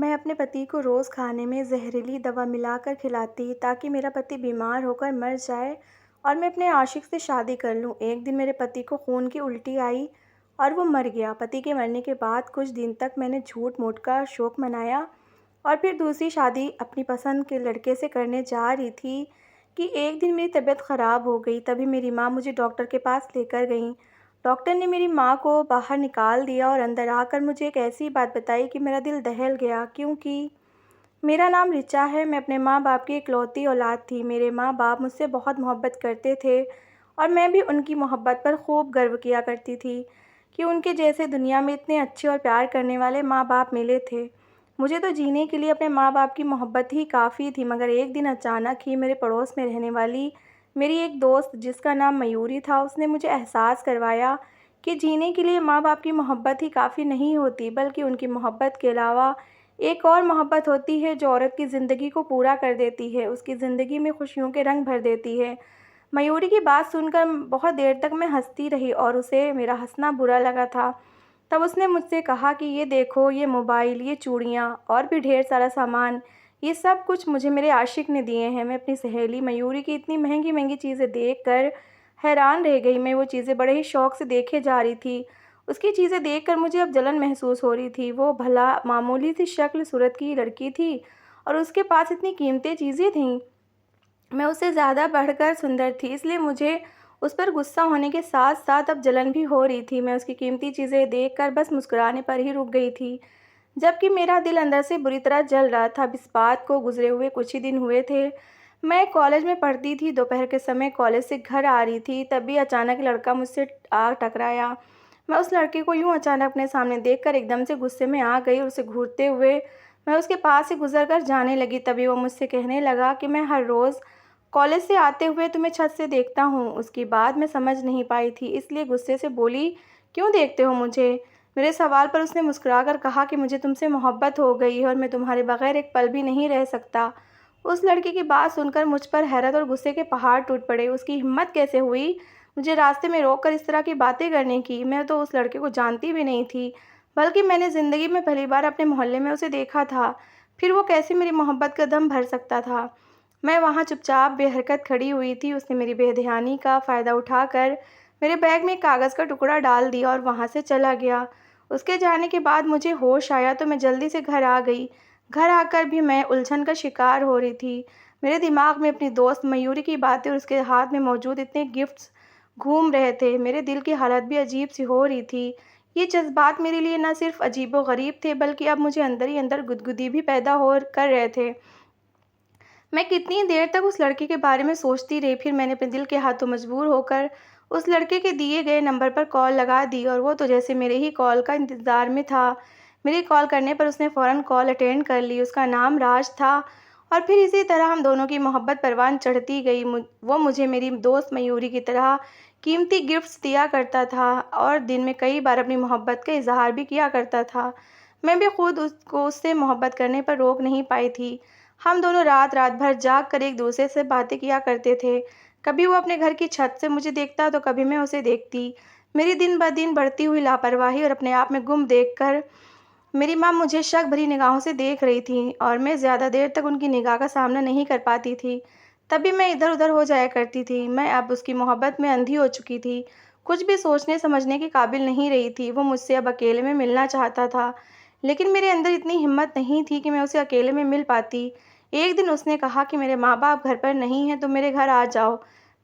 मैं अपने पति को रोज़ खाने में जहरीली दवा मिलाकर खिलाती ताकि मेरा पति बीमार होकर मर जाए और मैं अपने आशिक से शादी कर लूं। एक दिन मेरे पति को खून की उल्टी आई और वो मर गया। पति के मरने के बाद कुछ दिन तक मैंने झूठ मूठ का शोक मनाया और फिर दूसरी शादी अपनी पसंद के लड़के से करने जा रही थी कि एक दिन मेरी तबीयत ख़राब हो गई। तभी मेरी माँ मुझे डॉक्टर के पास लेकर गई। डॉक्टर ने मेरी माँ को बाहर निकाल दिया और अंदर आकर मुझे एक ऐसी बात बताई कि मेरा दिल दहल गया, क्योंकि मेरा नाम ऋचा है। मैं अपने माँ बाप की इकलौती औलाद थी। मेरे माँ बाप मुझसे बहुत मोहब्बत करते थे और मैं भी उनकी मोहब्बत पर खूब गर्व किया करती थी कि उनके जैसे दुनिया में इतने अच्छे और प्यार करने वाले माँ बाप मिले थे। मुझे तो जीने के लिए अपने माँ बाप की मोहब्बत ही काफ़ी थी। मगर एक दिन अचानक ही मेरे पड़ोस में रहने वाली मेरी एक दोस्त, जिसका नाम मयूरी था, उसने मुझे एहसास करवाया कि जीने के लिए माँ बाप की मोहब्बत ही काफ़ी नहीं होती, बल्कि उनकी मोहब्बत के अलावा एक और मोहब्बत होती है जो औरत की ज़िंदगी को पूरा कर देती है, उसकी ज़िंदगी में खुशियों के रंग भर देती है। मयूरी की बात सुनकर बहुत देर तक मैं हंसती रही और उसे मेरा हंसना बुरा लगा था। तब उसने मुझसे कहा कि ये देखो, ये मोबाइल, ये चूड़ियाँ और भी ढेर सारा सामान, ये सब कुछ मुझे मेरे आशिक ने दिए हैं। मैं अपनी सहेली मयूरी की इतनी महंगी महंगी चीज़ें देखकर हैरान रह गई। मैं वो चीज़ें बड़े ही शौक से देखे जा रही थी। उसकी चीज़ें देखकर मुझे अब जलन महसूस हो रही थी। वो भला मामूली सी शक्ल सूरत की लड़की थी और उसके पास इतनी कीमती चीज़ें थीं। मैं उससे ज़्यादा बढ़कर सुंदर थी, इसलिए मुझे उस पर गुस्सा होने के साथ साथ अब जलन भी हो रही थी। मैं उसकी कीमती चीज़ें देखकर बस मुस्कुराने पर ही रुक गई थी, जबकि मेरा दिल अंदर से बुरी तरह जल रहा था। अब इस बात को गुजरे हुए कुछ ही दिन हुए थे। मैं कॉलेज में पढ़ती थी। दोपहर के समय कॉलेज से घर आ रही थी, तभी अचानक लड़का मुझसे आ टकराया। मैं उस लड़के को यूं अचानक अपने सामने देखकर एकदम से गुस्से में आ गई और उसे घूरते हुए मैं उसके पास से गुजर कर जाने लगी। तभी वो मुझसे कहने लगा कि मैं हर रोज़ कॉलेज से आते हुए तुम्हें छत से देखता हूँ। उसकी बात मैं समझ नहीं पाई थी, इसलिए गुस्से से बोली, क्यों देखते हो मुझे? मेरे सवाल पर उसने मुस्कुराकर कहा कि मुझे तुमसे मोहब्बत हो गई है और मैं तुम्हारे बगैर एक पल भी नहीं रह सकता। उस लड़के की बात सुनकर मुझ पर हैरत और गुस्से के पहाड़ टूट पड़े। उसकी हिम्मत कैसे हुई मुझे रास्ते में रोककर इस तरह की बातें करने की? मैं तो उस लड़के को जानती भी नहीं थी, बल्कि मैंने ज़िंदगी में पहली बार अपने मोहल्ले में उसे देखा था। फिर वो कैसे मेरी मोहब्बत का दम भर सकता था? मैं वहाँ चुपचाप बेहरकत खड़ी हुई थी। उसने मेरी बेध्यानी का फ़ायदा उठाकर मेरे बैग में एक कागज़ का टुकड़ा डाल दिया और वहाँ से चला गया। उसके जाने के बाद मुझे होश आया तो मैं जल्दी से घर आ गई। घर आकर भी मैं उलझन का शिकार हो रही थी। मेरे दिमाग में अपनी दोस्त मयूरी की बातें और उसके हाथ में मौजूद इतने गिफ्ट्स घूम रहे थे। मेरे दिल की हालत भी अजीब सी हो रही थी। ये जज़्बात मेरे लिए न सिर्फ़ अजीबो-गरीब थे, बल्कि अब मुझे अंदर ही अंदर गुदगुदी भी पैदा हो कर रहे थे। मैं कितनी देर तक उस लड़के के बारे में सोचती रही। फिर मैंने अपने दिल के हाथों मजबूर होकर उस लड़के के दिए गए नंबर पर कॉल लगा दी और वो तो जैसे मेरे ही कॉल का इंतज़ार में था। मेरे कॉल करने पर उसने फ़ौरन कॉल अटेंड कर ली। उसका नाम राज था और फिर इसी तरह हम दोनों की मोहब्बत परवान चढ़ती गई। वो मुझे मेरी दोस्त मयूरी की तरह कीमती गिफ्ट्स दिया करता था और दिन में कई बार अपनी मोहब्बत का इजहार भी किया करता था। मैं भी खुद उसको उससे मोहब्बत करने पर रोक नहीं पाई थी। हम दोनों रात रात भर जाग कर एक दूसरे से बातें किया करते थे। कभी वो अपने घर की छत से मुझे देखता तो कभी मैं उसे देखती। मेरी दिन ब दिन बढ़ती हुई लापरवाही और अपने आप में गुम देखकर मेरी माँ मुझे शक भरी निगाहों से देख रही थी और मैं ज़्यादा देर तक उनकी निगाह का सामना नहीं कर पाती थी। तभी मैं इधर-उधर हो जाया करती थी। मैं अब उसकी मोहब्बत में अंधी हो चुकी थी। कुछ भी सोचने समझने के काबिल नहीं रही थी। वो मुझसे अब अकेले में मिलना चाहता था, लेकिन मेरे अंदर इतनी हिम्मत नहीं थी कि मैं उसे अकेले में मिल पाती। एक दिन उसने कहा कि मेरे माँ-बाप घर पर नहीं हैं, तुम मेरे घर आ जाओ।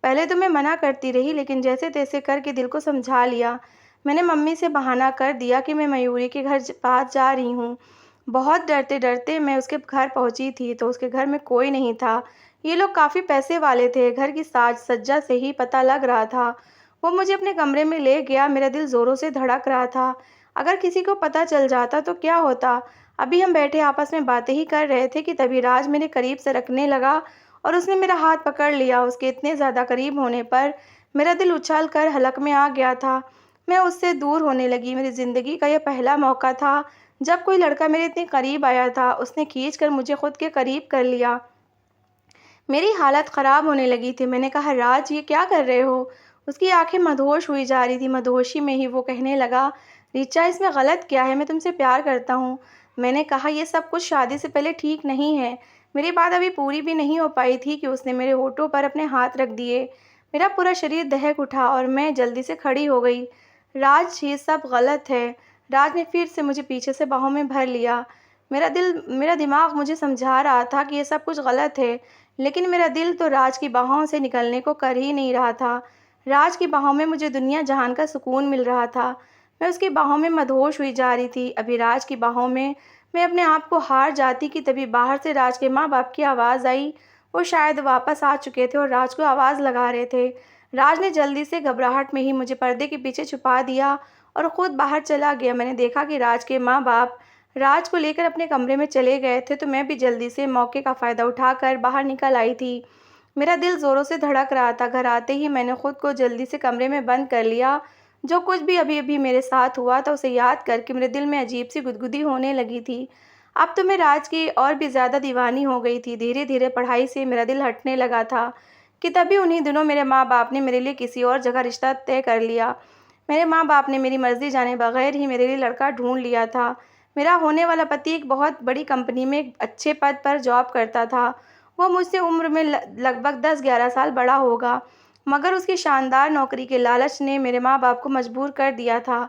पहले तो मैं मना करती रही, लेकिन जैसे-तैसे करके दिल को समझा लिया। मैंने मम्मी से बहाना कर दिया कि मैं मयूरी के घर पास जा रही हूँ। बहुत डरते-डरते मैं उसके घर पहुँची थी, तो उसके घर में कोई नहीं था। ये लोग काफ़ी पैसे वाले थे। घर की साज-सज्जा से ही पता लग रहा था। वो मुझे अपने कमरे में ले गया। मेरा दिल ज़ोरों से धड़क रहा था। अगर किसी को पता चल जाता तो क्या होता? अभी हम बैठे आपस में बातें ही कर रहे थे कि तभी राज मेरे करीब सरकने लगा और उसने मेरा हाथ पकड़ लिया। उसके इतने ज़्यादा करीब होने पर मेरा दिल उछल कर हलक में आ गया था। मैं उससे दूर होने लगी। मेरी ज़िंदगी का यह पहला मौका था जब कोई लड़का मेरे इतने करीब आया था। उसने खींचकर मुझे खुद के करीब कर लिया। मेरी हालत ख़राब होने लगी थी। मैंने कहा, राज, ये क्या कर रहे हो? उसकी आंखें मदहोश हुई जा रही थी। मदहोशी में ही वो कहने लगा, ऋचा, इसमें गलत क्या है? मैं तुमसे प्यार करता हूँ। मैंने कहा, ये सब कुछ शादी से पहले ठीक नहीं है। मेरी बात अभी पूरी भी नहीं हो पाई थी कि उसने मेरे होठों पर अपने हाथ रख दिए। मेरा पूरा शरीर दहक उठा और मैं जल्दी से खड़ी हो गई। राज, ये सब गलत है। राज ने फिर से मुझे पीछे से बाहों में भर लिया। मेरा दिमाग मुझे समझा रहा था कि ये सब कुछ गलत है, लेकिन मेरा दिल तो राज की बाहों से निकलने को कर ही नहीं रहा था। राज की बाहों में मुझे दुनिया जहान का सुकून मिल रहा था। मैं उसकी बाहों में मदहोश हुई जा रही थी। अभी राज की बाहों में मैं अपने आप को हार जाती कि तभी बाहर से राज के माँ बाप की आवाज़ आई। वो शायद वापस आ चुके थे और राज को आवाज़ लगा रहे थे। राज ने जल्दी से घबराहट में ही मुझे पर्दे के पीछे छुपा दिया और ख़ुद बाहर चला गया। मैंने देखा कि राज के माँ बाप राज को लेकर अपने कमरे में चले गए थे, तो मैं भी जल्दी से मौके का फ़ायदा उठाकर बाहर निकल आई थी। मेरा दिल ज़ोरों से धड़क रहा था। घर आते ही मैंने खुद को जल्दी से कमरे में बंद कर लिया। जो कुछ भी अभी-अभी मेरे साथ हुआ था, उसे याद करके मेरे दिल में अजीब-सी गुदगुदी होने लगी थी। अब तो मैं राज की और भी ज़्यादा दीवानी हो गई थी। धीरे-धीरे पढ़ाई से मेरा दिल हटने लगा था कि तभी उन्हीं दिनों मेरे माँ-बाप ने मेरे लिए किसी और जगह रिश्ता तय कर लिया। मेरे माँ-बाप ने मेरी मर्ज़ी जाने बगैर ही मेरे लिए लड़का ढूँढ लिया था। मेरा होने वाला पति एक बहुत बड़ी कंपनी में एक अच्छे पद पर जॉब करता था। वो मुझसे उम्र में लगभग 10-11 साल बड़ा होगा, मगर उसकी शानदार नौकरी के लालच ने मेरे माँ-बाप को मजबूर कर दिया था।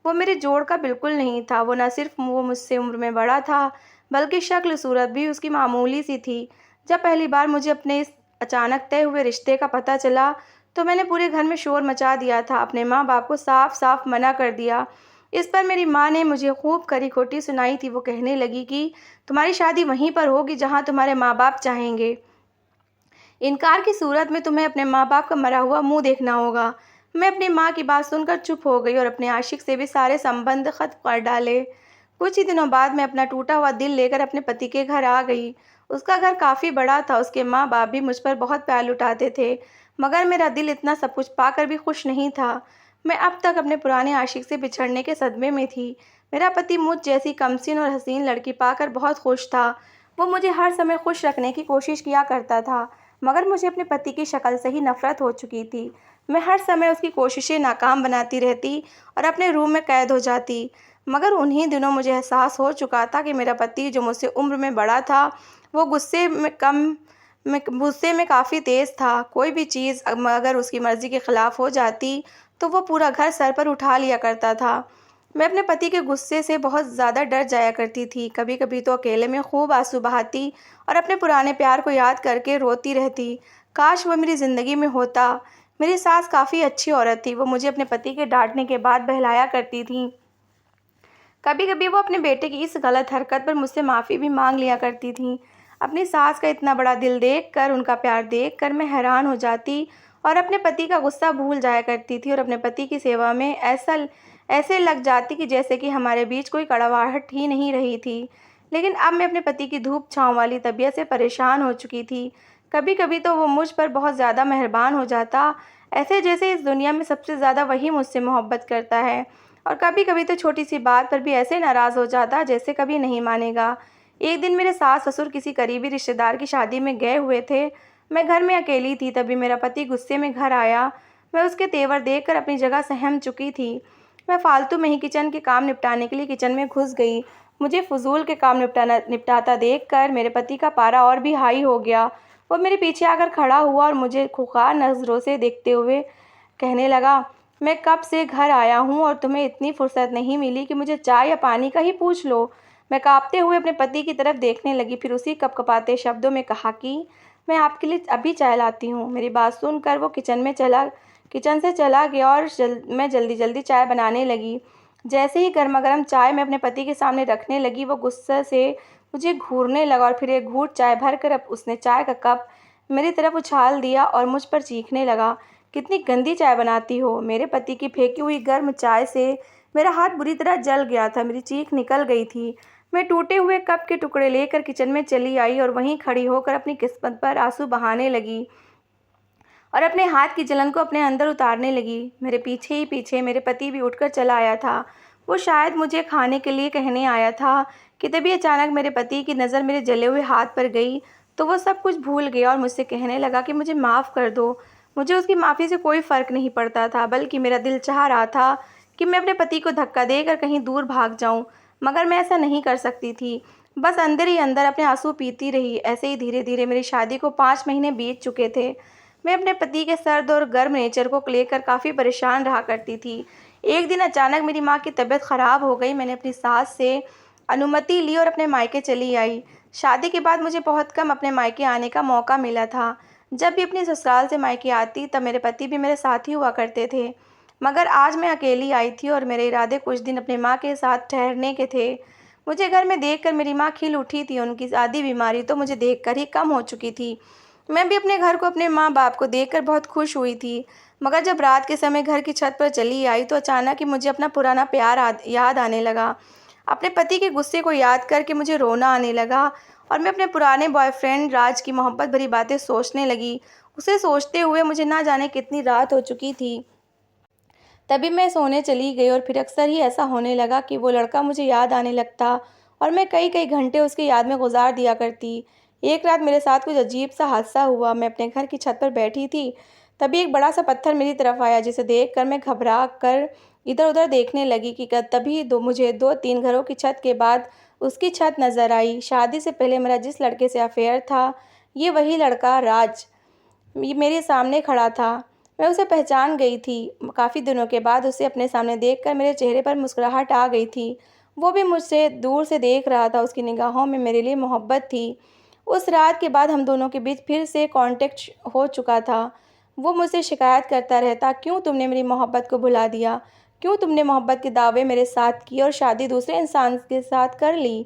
वो मेरे जोड़ का बिल्कुल नहीं था। वो न सिर्फ वो मुझसे उम्र में बड़ा था, बल्कि शक्ल सूरत भी उसकी मामूली सी थी। जब पहली बार मुझे अपने इस अचानक तय हुए रिश्ते का पता चला, तो मैंने पूरे घर में शोर मचा दिया था। अपने माँ-बाप को साफ-साफ मना कर दिया। इस पर मेरी माँ ने मुझे खूब खरी-खोटी सुनाई थी। वो कहने लगी कि तुम्हारी शादी वहीं पर होगी जहाँ तुम्हारे माँ-बाप चाहेंगे। इनकार की सूरत में तुम्हें अपने माँ-बाप का मरा हुआ मुँह देखना होगा। मैं अपनी माँ की बात सुनकर चुप हो गई और अपने आशिक से भी सारे संबंध खत्म कर डाले। कुछ ही दिनों बाद मैं अपना टूटा हुआ दिल लेकर अपने पति के घर आ गई। उसका घर काफ़ी बड़ा था। उसके माँ-बाप भी मुझ पर बहुत प्यार लुटाते थे, मगर मेरा दिल इतना सब कुछ पाकर भी खुश नहीं था। मैं अब तक अपने पुराने आशिक से बिछड़ने के सदमे में थी। मेरा पति मुझ जैसी कमसीन और हसीन लड़की पाकर बहुत खुश था। वो मुझे हर समय खुश रखने की कोशिश किया करता था, मगर मुझे अपने पति की शक्ल से ही नफ़रत हो चुकी थी। मैं हर समय उसकी कोशिशें नाकाम बनाती रहती और अपने रूम में कैद हो जाती। मगर उन्हीं दिनों मुझे एहसास हो चुका था कि मेरा पति, जो मुझसे उम्र में बड़ा था, वो गुस्से में काफ़ी तेज़ था। कोई भी चीज़ अगर उसकी मर्ज़ी के ख़िलाफ़ हो जाती, तो वो पूरा घर सर पर उठा लिया करता था। मैं अपने पति के गुस्से से बहुत ज़्यादा डर जाया करती थी। कभी-कभी तो अकेले में खूब आंसू बहाती और अपने पुराने प्यार को याद करके रोती रहती। काश वो मेरी ज़िंदगी में होता। मेरी सास काफ़ी अच्छी औरत थी। वो मुझे अपने पति के डाँटने के बाद बहलाया करती थीं। कभी-कभी वो अपने बेटे की इस गलत हरकत पर मुझसे माफ़ी भी माँग लिया करती थीं। अपनी सास का इतना बड़ा दिल देखकर, उनका प्यार देखकर मैं हैरान हो जाती और अपने पति का गुस्सा भूल जाया करती थी और अपने पति की सेवा में ऐसे लग जाती कि जैसे कि हमारे बीच कोई कड़वाहट ही नहीं रही थी। लेकिन अब मैं अपने पति की धूप-छाँव वाली तबीयत से परेशान हो चुकी थी। कभी-कभी तो वो मुझ पर बहुत ज़्यादा मेहरबान हो जाता, ऐसे जैसे इस दुनिया में सबसे ज़्यादा वही मुझसे मोहब्बत करता है। और कभी-कभी तो छोटी-सी बात पर भी ऐसे नाराज़ हो जाता जैसे कभी नहीं मानेगा। एक दिन मेरे सास-ससुर किसी करीबी रिश्तेदार की शादी में गए हुए थे। मैं घर में अकेली थी, तभी मेरा पति गुस्से में घर आया। मैं उसके तेवर देखकर अपनी जगह सहम चुकी थी। मैं फालतू में ही किचन के काम निपटाने के लिए किचन में घुस गई। मुझे फ़ुज़ूल के काम निपटाता देखकर मेरे पति का पारा और भी हाई हो गया। वो मेरे पीछे आकर खड़ा हुआ और मुझे खूंखार नज़रों से देखते हुए कहने लगा, मैं कब से घर आया हूँ और तुम्हें इतनी फुर्सत नहीं मिली कि मुझे चाय या पानी का ही पूछ लो। मैं काँपते हुए अपने पति की तरफ देखने लगी, फिर उसी कँपकँपाते शब्दों में कहा कि मैं आपके लिए अभी चाय लाती हूँ। मेरी बात सुनकर वो किचन से चला गया और मैं जल्दी-जल्दी चाय बनाने लगी। जैसे ही गर्मा-गर्म चाय मैं अपने पति के सामने रखने लगी, वो गुस्से से मुझे घूरने लगा और फिर एक घूँट चाय भरकर अब उसने चाय का कप मेरी तरफ उछाल दिया और मुझ पर चीखने लगा, कितनी गंदी चाय बनाती हो। मेरे पति की फेंकी हुई गर्म चाय से मेरा हाथ बुरी तरह जल गया था। मेरी चीख निकल गई थी। मैं टूटे हुए कप के टुकड़े लेकर किचन में चली आई और वहीं खड़ी होकर अपनी किस्मत पर आंसू बहाने लगी और अपने हाथ की जलन को अपने अंदर उतारने लगी। मेरे पीछे ही पीछे मेरे पति भी उठकर चला आया था। वो शायद मुझे खाने के लिए कहने आया था कि तभी अचानक मेरे पति की नज़र मेरे जले हुए हाथ पर गई, तो वो सब कुछ भूल गया और मुझसे कहने लगा कि मुझे माफ़ कर दो। मुझे उसकी माफ़ी से कोई फ़र्क नहीं पड़ता था, बल्कि मेरा दिल चाह रहा था कि मैं अपने पति को धक्का देकर कहीं दूर भाग जाऊं। मगर मैं ऐसा नहीं कर सकती थी। बस अंदर ही अंदर अपने आंसू पीती रही। ऐसे ही धीरे-धीरे मेरी शादी को 5 महीने बीत चुके थे। मैं अपने पति के सर्द और गर्म नेचर को लेकर काफ़ी परेशान रहा करती थी। एक दिन अचानक मेरी माँ की तबीयत ख़राब हो गई। मैंने अपनी सास से अनुमति ली और अपने मायके चली आई। शादी के बाद मुझे बहुत कम अपने मायके आने का मौका मिला था। जब भी अपनी ससुराल से मायके आती तब मेरे पति भी मेरे साथ ही हुआ करते थे। मगर आज मैं अकेली आई थी और मेरे इरादे कुछ दिन अपनी माँ के साथ ठहरने के थे। मुझे घर में देखकर मेरी माँ खिल उठी थी। उनकी आधी बीमारी तो मुझे देखकर ही कम हो चुकी थी। मैं भी अपने घर को, अपने माँ-बाप को देखकर बहुत खुश हुई थी। मगर जब रात के समय घर की छत पर चली आई तो अचानक ही मुझे अपना पुराना प्यार याद आने लगा। अपने पति के गुस्से को याद करके मुझे रोना आने लगा और मैं अपने पुराने बॉयफ्रेंड राज की मोहब्बत भरी बातें सोचने लगी। उसे सोचते हुए मुझे ना जाने कितनी रात हो चुकी थी। तभी मैं सोने चली गई और फिर अक्सर ही ऐसा होने लगा कि वो लड़का मुझे याद आने लगता और मैं कई कई घंटे उसकी याद में गुजार दिया करती। एक रात मेरे साथ कुछ अजीब सा हादसा हुआ। मैं अपने घर की छत पर बैठी थी, तभी एक बड़ा सा पत्थर मेरी तरफ आया, जिसे देखकर मैं घबरा कर इधर उधर देखने लगी कि तभी मुझे 2-3 घरों की छत के बाद उसकी छत नज़र आई। शादी से पहले मेरा जिस लड़के से अफेयर था, ये वही लड़का राज ये मेरे सामने खड़ा था। मैं उसे पहचान गई थी। काफ़ी दिनों के बाद उसे अपने सामने देखकर मेरे चेहरे पर मुस्कुराहट आ गई थी। वो भी मुझसे दूर से देख रहा था। उसकी निगाहों में मेरे लिए मोहब्बत थी। उस रात के बाद हम दोनों के बीच फिर से कॉन्टैक्ट हो चुका था। वो मुझसे शिकायत करता रहता, क्यों तुमने मेरी मोहब्बत को भुला दिया? क्यों तुमने मोहब्बत के दावे मेरे साथ किए और शादी दूसरे इंसान के साथ कर ली?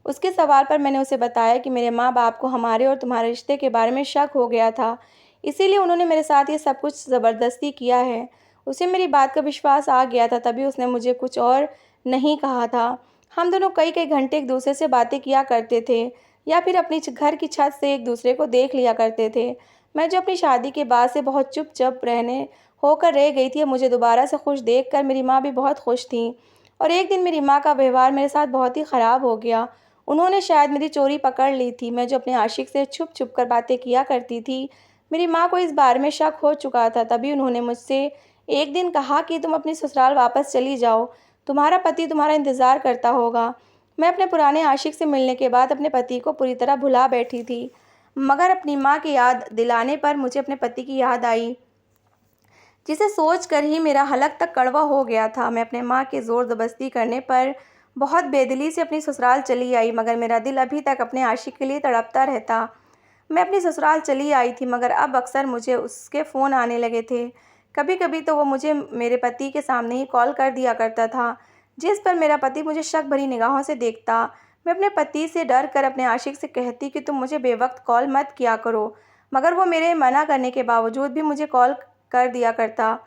उसके सवाल पर मैंने उसे बताया कि मेरे माँ-बाप को हमारे और तुम्हारे रिश्ते के बारे में शक हो गया था। इसीलिए उन्होंने मेरे साथ ये सब कुछ ज़बरदस्ती किया है। उसे मेरी बात का विश्वास आ गया था, तभी उसने मुझे कुछ और नहीं कहा था। हम दोनों कई-कई घंटे एक-दूसरे से बातें किया करते थे या फिर अपनी घर की छत से एक-दूसरे को देख लिया करते थे। मैं जो अपनी शादी के बाद से बहुत चुप-चाप रहने होकर रह गई थी, अब मुझे दोबारा से खुश देखकर मेरी माँ भी बहुत खुश थीं। और एक दिन मेरी माँ का व्यवहार मेरे साथ बहुत ही ख़राब हो गया। उन्होंने शायद मेरी चोरी पकड़ ली थी। मैं जो अपने आशिक से छुप-छुप कर बातें किया करती थी, मेरी माँ को इस बारे में शक हो चुका था। तभी उन्होंने मुझसे एक दिन कहा कि तुम अपनी ससुराल वापस चली जाओ, तुम्हारा पति तुम्हारा इंतज़ार करता होगा। मैं अपने पुराने आशिक से मिलने के बाद अपने पति को पूरी तरह भुला बैठी थी। मगर अपनी माँ की याद दिलाने पर मुझे अपने पति की याद आई, जिसे सोचकर ही मेरा हलक तक कड़वा हो गया था। मैं अपने माँ के ज़ोर-ज़बरदस्ती करने पर बहुत बेदिली से अपनी ससुराल चली आई, मगर मेरा दिल अभी तक अपने आशिक के लिए तड़पता रहता। मैं अपनी ससुराल चली आई थी, मगर अब अक्सर मुझे उसके फ़ोन आने लगे थे। कभी-कभी तो वो मुझे मेरे पति के सामने ही कॉल कर दिया करता था, जिस पर मेरा पति मुझे शक भरी निगाहों से देखता। मैं अपने पति से डर कर अपने आशिक से कहती कि तुम मुझे बेवक़्त कॉल मत किया करो, मगर वो मेरे मना करने के बावजूद भी मुझे कॉल कर दिया करता।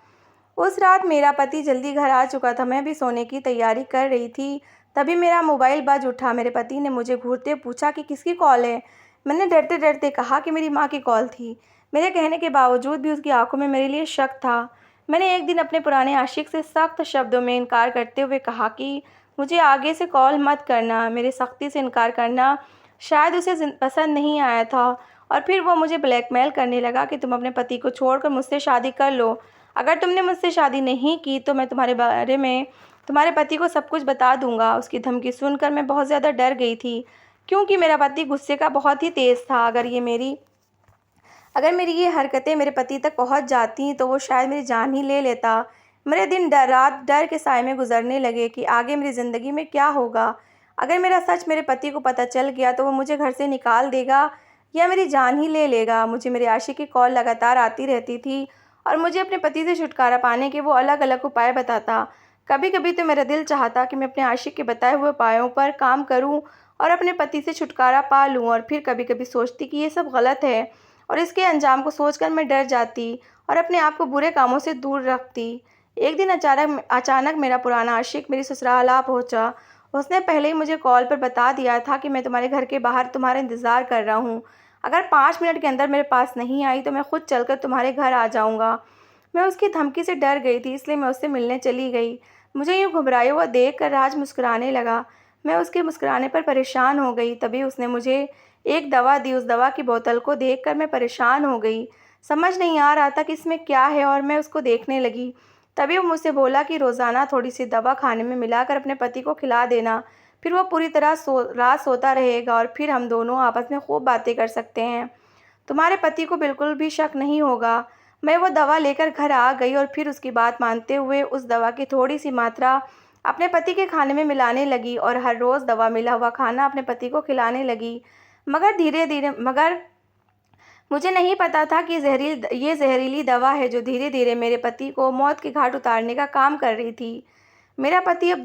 उस रात मेरा पति जल्दी घर आ चुका था। मैं भी सोने की तैयारी कर रही थी, तभी मेरा मोबाइल बज उठा। मेरे पति ने मुझे घूरते पूछा कि किसकी कॉल है? मैंने डरते-डरते कहा कि मेरी माँ की कॉल थी। मेरे कहने के बावजूद भी उसकी आँखों में मेरे लिए शक था। मैंने एक दिन अपने पुराने आशिक से सख्त शब्दों में इनकार करते हुए कहा कि मुझे आगे से कॉल मत करना। मेरे सख्ती से इनकार करना शायद उसे पसंद नहीं आया था और फिर वो मुझे ब्लैकमेल करने लगा कि तुम अपने पति को छोड़कर मुझसे शादी कर लो। अगर तुमने मुझसे शादी नहीं की तो मैं तुम्हारे बारे में तुम्हारे पति को सब कुछ बता दूँगा। उसकी धमकी सुनकर मैं बहुत ज़्यादा डर गई थी, क्योंकि मेरा पति गुस्से का बहुत ही तेज़ था। अगर मेरी ये हरकतें मेरे पति तक पहुंच जाती तो वो शायद मेरी जान ही ले लेता। मेरे दिन रात डर के साए में गुजरने लगे कि आगे मेरी ज़िंदगी में क्या होगा। अगर मेरा सच मेरे पति को पता चल गया तो वो मुझे घर से निकाल देगा या मेरी जान ही ले लेगा। मुझे मेरे आशिक की कॉल लगातार आती रहती थी और मुझे अपने पति से छुटकारा पाने के वो अलग अलग उपाय बताता। कभी कभी तो मेरा दिल चाहता कि मैं अपने आशिक के बताए हुए उपायों पर काम करूं और अपने पति से छुटकारा पा लूं, और फिर कभी कभी सोचती कि ये सब गलत है और इसके अंजाम को सोचकर मैं डर जाती और अपने आप को बुरे कामों से दूर रखती। एक दिन अचानक मेरा पुराना आशिक मेरी ससुराल आ पहुंचा। उसने पहले ही मुझे कॉल पर बता दिया था कि मैं तुम्हारे घर के बाहर तुम्हारा इंतज़ार कर रहा हूँ। अगर 5 मिनट के अंदर मेरे पास नहीं आई तो मैं खुद चलकर तुम्हारे घर आ जाऊँगा। मैं उसकी धमकी से डर गई थी, इसलिए मैं उससे मिलने चली गई। मुझे यूँ घबराया हुआ देखकर राज मुस्कुराने लगा। मैं उसके मुस्कुराने पर परेशान हो गई। तभी उसने मुझे एक दवा दी। उस दवा की बोतल को देखकर मैं परेशान हो गई। समझ नहीं आ रहा था कि इसमें क्या है और मैं उसको देखने लगी। तभी वो मुझसे बोला कि रोज़ाना थोड़ी सी दवा खाने में मिलाकर अपने पति को खिला देना। फिर वो पूरी तरह रात सोता रहेगा और फिर हम दोनों आपस में खूब बातें कर सकते हैं। तुम्हारे पति को बिल्कुल भी शक नहीं होगा। मैं वो दवा लेकर घर आ गई और फिर उसकी बात मानते हुए उस दवा की थोड़ी-सी मात्रा अपने पति के खाने में मिलाने लगी और हर रोज़ दवा मिला हुआ खाना अपने पति को खिलाने लगी। मगर मुझे नहीं पता था कि ये ज़हरीली दवा है जो धीरे-धीरे मेरे पति को मौत के घाट उतारने का काम कर रही थी। मेरा पति अब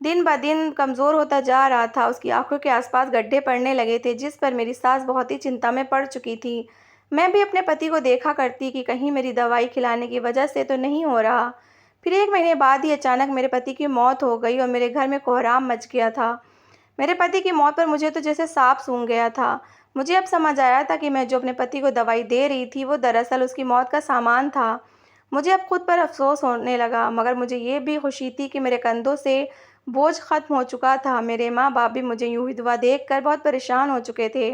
दिन-ब-दिन कमज़ोर होता जा रहा था। उसकी आँखों के आसपास गड्ढे पड़ने लगे थे, जिस पर मेरी सास बहुत ही चिंता में पड़ चुकी थी। मैं भी अपने पति को देखा करती कि कहीं मेरी दवाई खिलाने की वजह से तो नहीं हो रहा। फिर 1 महीने बाद ही अचानक मेरे पति की मौत हो गई और मेरे घर में कोहराम मच गया था। मेरे पति की मौत पर मुझे तो जैसे सांप सूंघ गया था। मुझे अब समझ आया था कि मैं जो अपने पति को दवाई दे रही थी, वो दरअसल उसकी मौत का सामान था। मुझे अब खुद पर अफ़सोस होने लगा, मगर मुझे ये भी खुशी थी कि मेरे कंधों से बोझ ख़त्म हो चुका था। मेरे माँ-बाप भी मुझे यूँ विधवा देखकर बहुत परेशान हो चुके थे।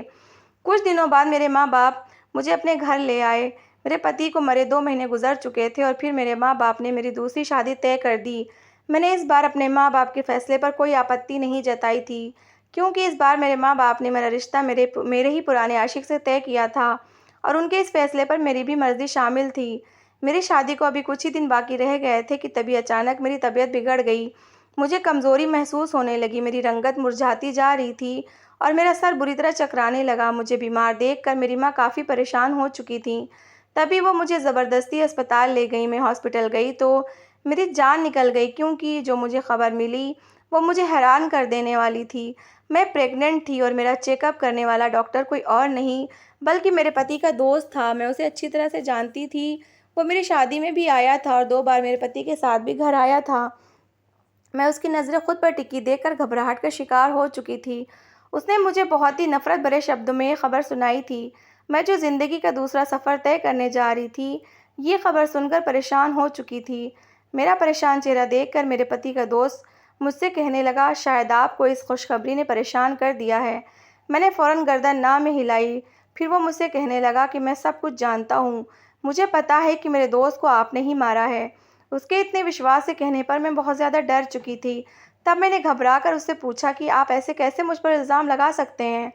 कुछ दिनों बाद मेरे माँ-बाप मुझे अपने घर ले आए। मेरे पति को मरे 2 महीने गुज़र चुके थे और फिर मेरे माँ-बाप ने मेरी दूसरी शादी तय कर दी। मैंने इस बार अपने माँ-बाप के फ़ैसले पर कोई आपत्ति नहीं जताई थी, क्योंकि इस बार मेरे माँ-बाप ने मेरा रिश्ता मेरे ही पुराने आशिक से तय किया था और उनके इस फ़ैसले पर मेरी भी मर्ज़ी शामिल थी। मेरी शादी को अभी कुछ ही दिन बाकी रह गए थे कि तभी अचानक मेरी तबीयत बिगड़ गई। मुझे कमज़ोरी महसूस होने लगी, मेरी रंगत मुरझाती जा रही थी और मेरा सर बुरी तरह चकराने लगा। मुझे बीमार देखकर मेरी माँ काफ़ी परेशान हो चुकी थीं। तभी वो मुझे ज़बरदस्ती अस्पताल ले गईं। मैं हॉस्पिटल गई तो मेरी जान निकल गई, क्योंकि जो मुझे खबर मिली वो मुझे हैरान कर देने वाली थी। मैं प्रेग्नेंट थी और मेरा चेकअप करने वाला डॉक्टर कोई और नहीं बल्कि मेरे पति का दोस्त था। मैं उसे अच्छी तरह से जानती थी। वो मेरी शादी में भी आया था और 2 बार मेरे पति के साथ भी घर आया था। मैं उसकी नज़रें खुद पर टिकी देखकर घबराहट का शिकार हो चुकी थी। उसने मुझे बहुत ही नफ़रत भरे शब्दों में ये खबर सुनाई थी। मैं जो ज़िंदगी का दूसरा सफ़र तय करने जा रही थी, ये खबर सुनकर परेशान हो चुकी थी। मेरा परेशान चेहरा देखकर मेरे पति का दोस्त मुझसे कहने लगा, शायद आपको इस खुशखबरी ने परेशान कर दिया है। मैंने फ़ौरन गर्दन ना में हिलाई। फिर वो मुझसे कहने लगा कि मैं सब कुछ जानता हूँ। मुझे पता है कि मेरे दोस्त को आपने ही मारा है। उसके इतने विश्वास से कहने पर मैं बहुत ज़्यादा डर चुकी थी। तब मैंने घबराकर उससे पूछा कि आप ऐसे कैसे मुझ पर इल्ज़ाम लगा सकते हैं?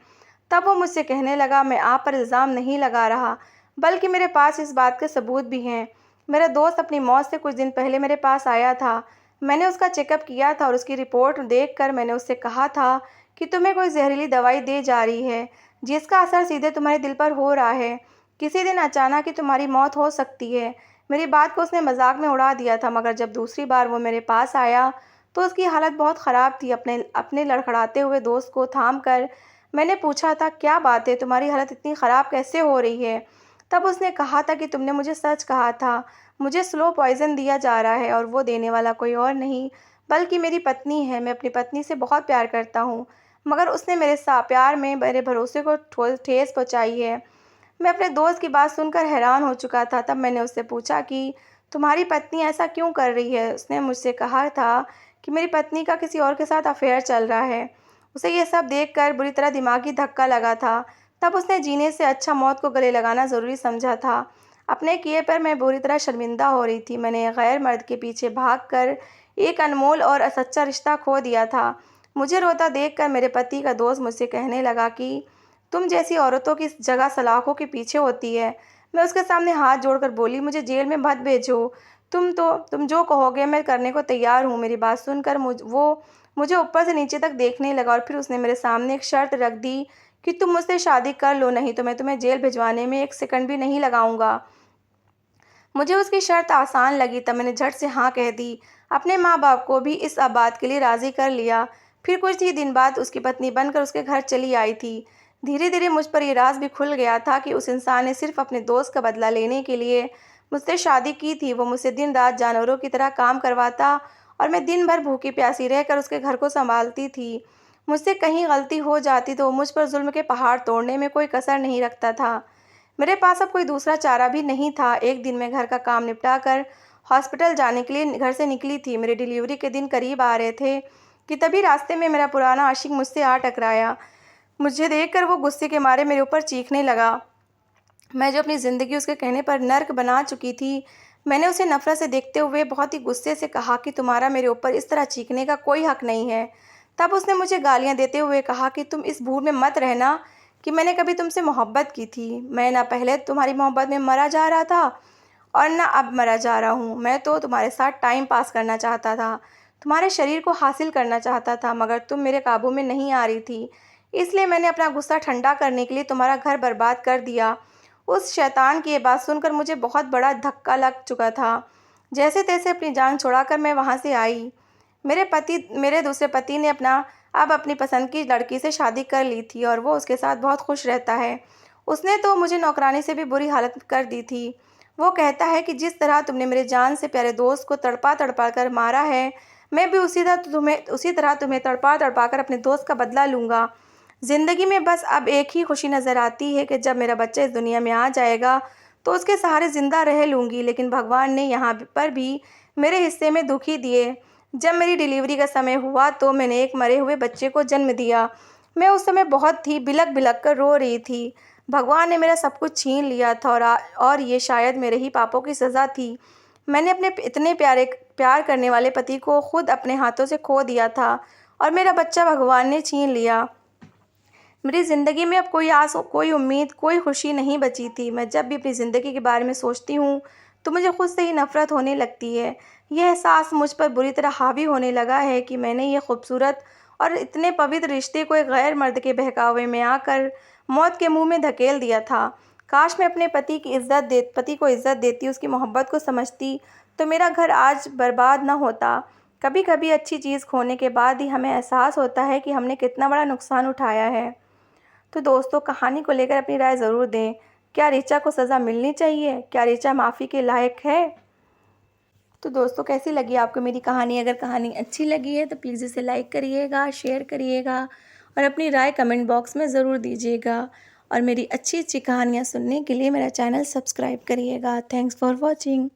तब वो मुझसे कहने लगा, मैं आप पर इल्ज़ाम नहीं लगा रहा, बल्कि मेरे पास इस बात के सबूत भी हैं। मेरा दोस्त अपनी मौत से कुछ दिन पहले मेरे पास आया था। मैंने उसका चेकअप किया था और उसकी रिपोर्ट देखकर मैंने उससे कहा था कि तुम्हें कोई ज़हरीली दवाई दी जा रही है, जिसका असर सीधे तुम्हारे दिल पर हो रहा है। किसी दिन अचानक ही तुम्हारी मौत हो सकती है। मेरी बात को उसने मजाक में उड़ा दिया था, मगर जब दूसरी बार वो मेरे पास आया तो उसकी हालत बहुत ख़राब थी। अपने अपने लड़खड़ाते हुए दोस्त को थाम कर मैंने पूछा था, क्या बात है, तुम्हारी हालत इतनी ख़राब कैसे हो रही है? तब उसने कहा था कि तुमने मुझे सच कहा था, मुझे स्लो पॉइज़न दिया जा रहा है और वो देने वाला कोई और नहीं बल्कि मेरी पत्नी है। मैं अपनी पत्नी से बहुत प्यार करता हूँ, मगर उसने मेरे प्यार में मेरे भरोसे को ठेस पहुँचाई है। मैं अपने दोस्त की बात सुनकर हैरान हो चुका था। तब मैंने उससे पूछा कि तुम्हारी पत्नी ऐसा क्यों कर रही है? उसने मुझसे कहा था कि मेरी पत्नी का किसी और के साथ अफेयर चल रहा है। उसे ये सब देखकर बुरी तरह दिमागी धक्का लगा था। तब उसने जीने से अच्छा मौत को गले लगाना ज़रूरी समझा था। अपने किए पर मैं बुरी तरह शर्मिंदा हो रही थी। मैंने गैर मर्द के पीछे भागकर एक अनमोल और सच्चा रिश्ता खो दिया था। मुझे रोता देखकर मेरे पति का दोस्त मुझसे कहने लगा कि तुम जैसी औरतों की जगह सलाखों के पीछे होती है। मैं उसके सामने हाथ जोड़कर बोली, मुझे जेल में मत भेजो। तुम जो कहोगे मैं करने को तैयार हूँ। मेरी बात सुनकर वो मुझे ऊपर से नीचे तक देखने लगा और फिर उसने मेरे सामने एक शर्त रख दी कि तुम मुझसे शादी कर लो, नहीं तो मैं तुम्हें जेल भिजवाने में 1 सेकंड भी नहीं लगाऊंगा। मुझे उसकी शर्त आसान लगी, तब मैंने झट से हाँ कह दी। अपने माँ-बाप को भी इस बात के लिए राज़ी कर लिया। फिर कुछ ही दिन बाद उसकी पत्नी बनकर उसके घर चली आई थी। धीरे-धीरे मुझ पर ये राज़ भी खुल गया था कि उस इंसान ने सिर्फ़ अपने दोस्त का बदला लेने के लिए मुझसे शादी की थी। वो मुझसे दिन-रात जानवरों की तरह काम करवाता और मैं दिन भर भूखी-प्यासी रहकर उसके घर को सँभालती थी। मुझसे कहीं गलती हो जाती तो वो मुझ पर ज़ुल्म के पहाड़ तोड़ने में कोई कसर नहीं रखता था। मेरे पास अब कोई दूसरा चारा भी नहीं था। एक दिन मैं घर का काम निपटा कर हॉस्पिटल जाने के लिए घर से निकली थी। मेरे डिलीवरी के दिन करीब आ रहे थे कि तभी रास्ते में मेरा पुराना आशिक मुझसे आ टकराया। मुझे देखकर वो गुस्से के मारे मेरे ऊपर चीखने लगा। मैं जो अपनी ज़िंदगी उसके कहने पर नर्क बना चुकी थी, मैंने उसे नफ़रत से देखते हुए बहुत ही गुस्से से कहा कि तुम्हारा मेरे ऊपर इस तरह चीखने का कोई हक़ नहीं है। तब उसने मुझे गालियाँ देते हुए कहा कि तुम इस भूल में मत रहना कि मैंने कभी तुमसे मोहब्बत की थी। मैं ना पहले तुम्हारी मोहब्बत में मरा जा रहा था और ना अब मरा जा रहा हूँ। मैं तो तुम्हारे साथ टाइम पास करना चाहता था, तुम्हारे शरीर को हासिल करना चाहता था, मगर तुम मेरे काबू में नहीं आ रही थी। इसलिए मैंने अपना गुस्सा ठंडा करने के लिए तुम्हारा घर बर्बाद कर दिया। उस शैतान की ये बात सुनकर मुझे बहुत बड़ा धक्का लग चुका था। जैसे तैसे अपनी जान छुड़ाकर मैं वहाँ से आई। मेरे दूसरे पति ने अब अपनी पसंद की लड़की से शादी कर ली थी और वो उसके साथ बहुत खुश रहता है। उसने तो मुझे नौकरानी से भी बुरी हालत कर दी थी। वो कहता है कि जिस तरह तुमने मेरे जान से प्यारे दोस्त को तड़पा तड़पा कर मारा है, मैं भी उसी तरह तुम्हें तड़पा तड़पा कर अपने दोस्त का बदला लूँगा। ज़िंदगी में बस अब एक ही खुशी नज़र आती है कि जब मेरा बच्चा इस दुनिया में आ जाएगा तो उसके सहारे ज़िंदा रह लूँगी। लेकिन भगवान ने यहाँ पर भी मेरे हिस्से में दुख ही दिए। जब मेरी डिलीवरी का समय हुआ तो मैंने एक मरे हुए बच्चे को जन्म दिया। मैं उस समय बहुत ही बिलख बिलख कर रो रही थी। भगवान ने मेरा सब कुछ छीन लिया था और ये शायद मेरे ही पापों की सज़ा थी। मैंने अपने इतने प्यार करने वाले पति को खुद अपने हाथों से खो दिया था और मेरा बच्चा भगवान ने छीन लिया। मेरी ज़िंदगी में अब कोई आस, कोई उम्मीद, कोई खुशी नहीं बची थी। मैं जब भी अपनी ज़िंदगी के बारे में सोचती हूँ तो मुझे खुद से ही नफ़रत होने लगती है। यह एहसास मुझ पर बुरी तरह हावी होने लगा है कि मैंने ये खूबसूरत और इतने पवित्र रिश्ते को एक गैर मर्द के बहकावे में आकर मौत के मुंह में धकेल दिया था। काश मैं अपने पति को इज़्ज़त देती, उसकी मोहब्बत को समझती, तो मेरा घर आज बर्बाद न होता। कभी कभी अच्छी चीज़ खोने के बाद ही हमें एहसास होता है कि हमने कितना बड़ा नुकसान उठाया है। तो दोस्तों, कहानी को लेकर अपनी राय ज़रूर दें। क्या ऋचा को सज़ा मिलनी चाहिए? क्या ऋचा माफ़ी के लायक है? तो दोस्तों, कैसी लगी आपको मेरी कहानी? अगर कहानी अच्छी लगी है तो प्लीज़ इसे लाइक करिएगा, शेयर करिएगा और अपनी राय कमेंट बॉक्स में ज़रूर दीजिएगा। और मेरी अच्छी अच्छी कहानियाँ सुनने के लिए मेरा चैनल सब्सक्राइब करिएगा। Thanks for watching.